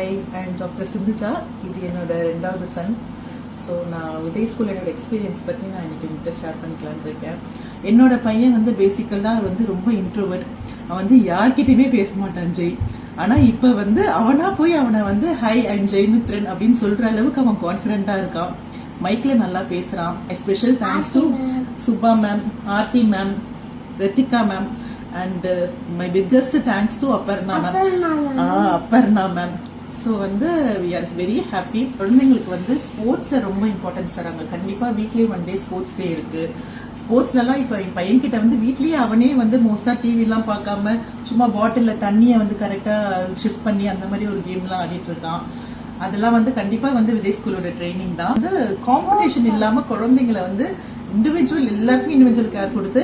Hi I'm doctor Sindhuja. இது என்னோட 2வது சன். ஸோ நான் உதய் ஸ்கூல் என்னோட எக்ஸ்பீரியன்ஸ் பற்றி நான் இன்னைக்கு உங்கள்கிட்ட ஷேர் பண்ணிக்கலான்னு இருக்கேன். என்னோட பையன் ரொம்ப ரொம்ப இன்ட்ரோவர்ட். அவன் யார்கிட்டயுமே பேச மாட்டான் ஜெய். ஆனால் இப்போ அவனா போய் அவனை ஹை ஐம் ஜெய் மித்ரன் அப்படின்னு சொல்ற அளவுக்கு அவன் கான்ஃபிடென்ட்டா இருக்கான். மைக்ல நல்லா பேசுறான். Special thanks to Subha ma'am, Aarthi ma'am, Rathika ma'am, and my biggest thanks to Aparna ma'am. So we are very happy. குழந்தைங்களுக்கு ஸ்போர்ட்ஸ்ல ரொம்ப இம்பார்ட்டன்ஸ் தராங்க. கண்டிப்பா வீக்லி 1 day ஸ்போர்ட்ஸ் டே இருக்கு. ஸ்போர்ட்ஸ்லாம் இப்ப என் பையன் கிட்ட வீட்லயே அவனே மோஸ்டா டிவி எல்லாம் பார்க்காம சும்மா பாட்டில்ல தண்ணிய கரெக்டா ஷிஃப்ட் பண்ணி அந்த மாதிரி ஒரு கேம் எல்லாம் ஆடிட்டு இருக்கான். அதெல்லாம் கண்டிப்பா விஜய் ஸ்கூலோட ட்ரைனிங் தான். காம்படிஷன் இல்லாம குழந்தைங்களை இண்டிவிஜுவல் எல்லாருக்கும் இண்டிவிஜுவல் கேர் கொடுத்து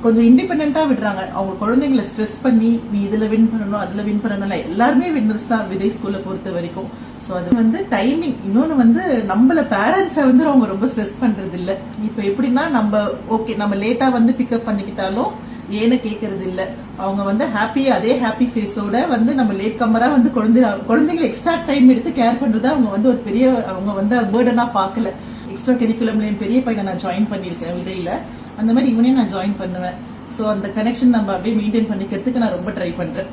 கொஞ்சம் இண்டிபெண்டா விடுறாங்க. அவங்க குழந்தைங்களை ஸ்ட்ரெஸ் பண்ணி நீ இதுல வின் பண்ணணும் அதுல வின் பண்ணணும், எல்லாருமே வின்னர்ஸ் தான் விஜய் ஸ்கூல்ல பொறுத்த வரைக்கும். சோ அது டைமிங். இன்னொன்னு நம்மள பேரண்ட்ஸை அவங்க ரொம்ப ஸ்ட்ரெஸ் பண்றது இல்ல. இப்ப எப்படின்னா நம்ம லேட்டா பிக்கப் பண்ணிக்கிட்டாலும் ஏன்னு கேக்குறது இல்ல. அவங்க ஹாப்பியா அதே ஹாப்பி ஃபேஸோட நம்ம லேட் கம்மரா குழந்தைங்களை எக்ஸ்ட்ரா டைம் எடுத்து கேர் பண்றதா அவங்க ஒரு பெரிய அவங்க பேர்டனா பாக்கல. எக்ஸ்ட்ரா கரிக்குலம்ல என் பெரிய பையனை நான் ஜாயின் பண்ணிருக்கேன் விதையில. அந்த மாதிரி இவனையும் நான் ஜாயின் பண்ணுவேன். ஸோ அந்த கனெக்ஷன் நம்ம அப்படியே மெயின்டைன் பண்ணிக்கிறதுக்கு நான் ரொம்ப ட்ரை பண்றேன்.